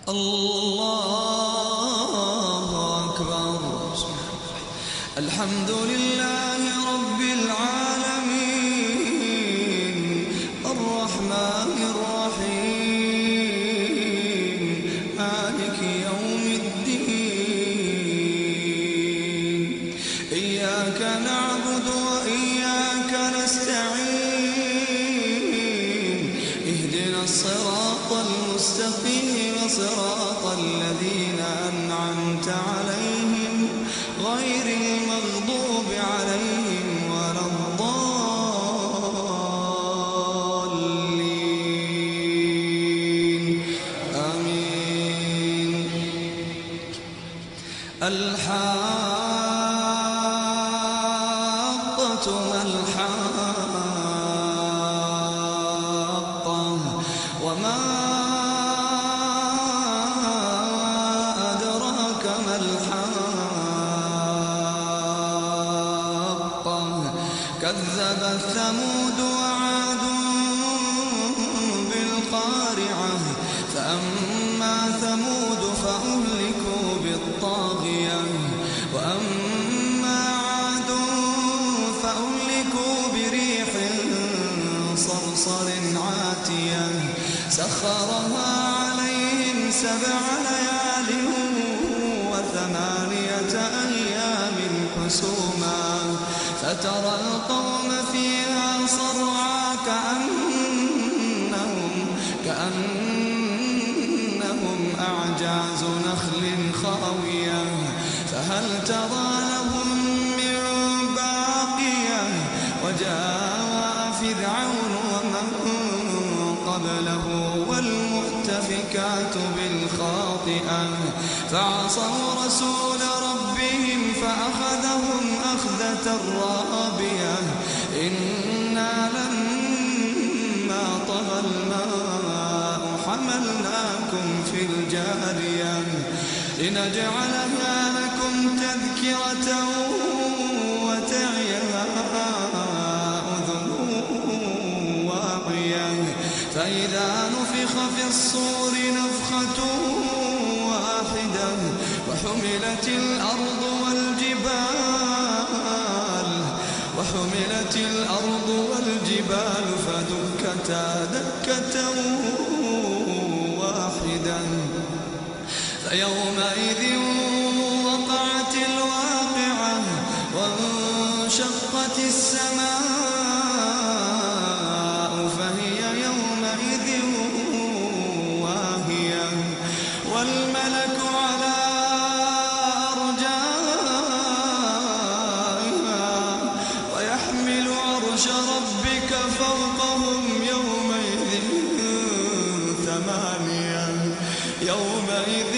الله أكبر. الحمد لله رب العالمين الرحمن الرحيم مالك يوم الدين. إياك نعبد وإياك نستعين. اهدنا الصراط المستقيم صراط الذين أنعمت عليهم غير المغضوب عليهم ولا الضالين آمين. الحاقة ما الحاقة وما أدراك ما الحاقة. كذبت ثمود وعاد بالقارعة. فأما ثمود فأهلكوا بالطاغية وأما عاد فأهلكوا بريح صرصر عاتية سخرها عليهم 7 ليال و8 أيام حسوما فترى القوم فيها صرعى كأنهم أعجاز نخل خاوية فهل ترى لهم من باقية. وجاء فرعون ومن قبله والمؤتفكات بالخاطئة فعصوا رسول ربهم فأخذهم أخذة رابية. إنا لما طغى الماء حملناكم في الجارية لنجعلها لكم تذكرة وتعيها أذن واعية. فإذا نفخ في الصور نفخة واحدة وحملت الأرض والجبال فدكتا دكة واحدة. فيومئذ وقعت الواقعة وانشقت السماء فهي يومئذ واهية والملك على أرجائها ويحمل عرش ربك فوقهم يومئذ 8 يومئذ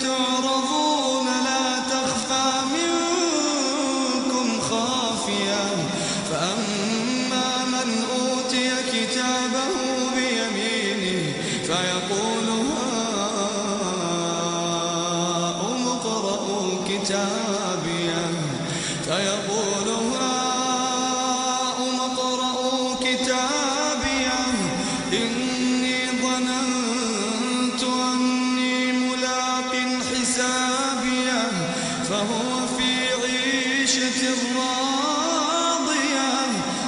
تعرضون لا تخفى منكم خافية. فأما من أوتي كتابه بيمينه فيقول هاؤم اقرءوا كتابيه إني ظننت أني ملاق حسابيه فهو في عيشة راضية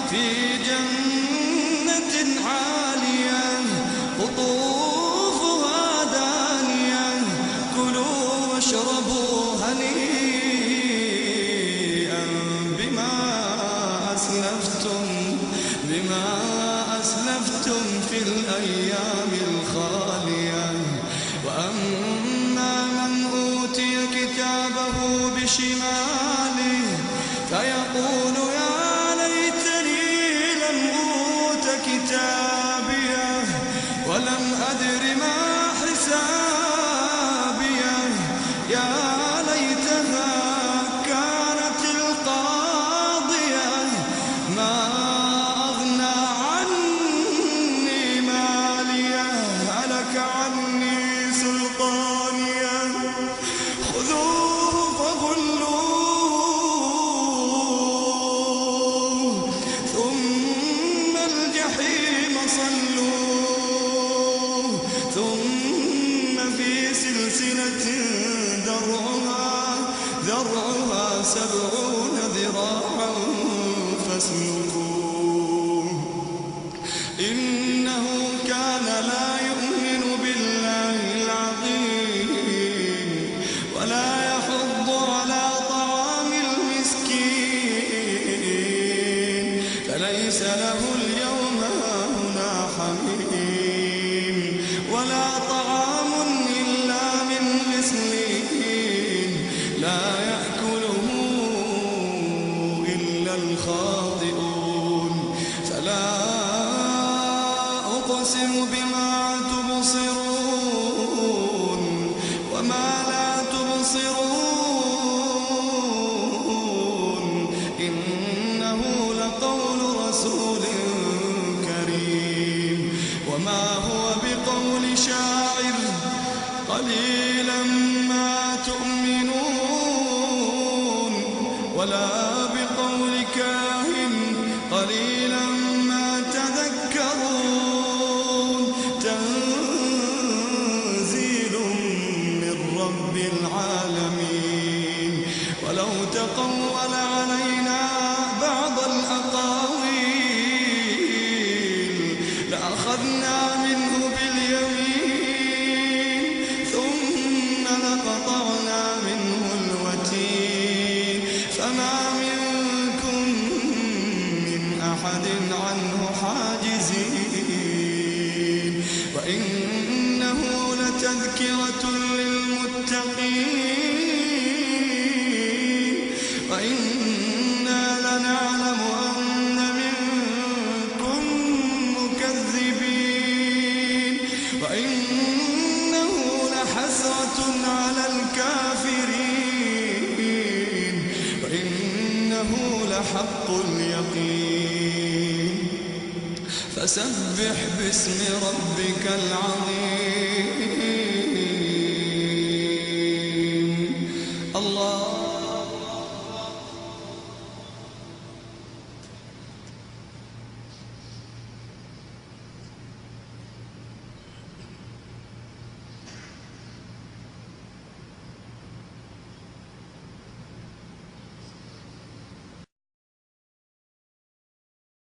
في جنة عالية قطوفها دانية. كلوا واشربوا هنيئا بما أسلفتم في الأيام الخالية. وأما من أوتي كتابه بشماله فيقول يا ليتني لم أوت كتابيه ولم أدر ما حسابيه. يا ليتها كانت القاضية ما أغنى عني ماليه هلك عني سلطانيه. خذوه فغلوه ثم في سلسلة ذرعها 70 ذراعا فاسلكوه إنه كان لا يؤمن بالله العظيم ولا يحض على طعام المسكين فليس له اليوم هاهنا حميم ولا طعام إلا من غسلين لا يأكله إلا الخاطئون فلا أقسم بما تبصرون وما لا تبصرون إنه لقول رسول كريم وما هو بقول شاعر قليلا ما تؤمنون ولا بقول كاهن قليلا ما تذكرون تنزيل من رب العالمين ولو تقول علينا بعض الأقاويل لأخذنا منه باليمين ثم لقطعنا منه الوتين فما منكم من أحد عنه حاجزين وإنه لتذكرة للمتقين وإنا لنعلم أن منكم مكذبين وإنه لحسرة على الكافرين وإنه لحق اليقين فسبح باسم ربك العظيم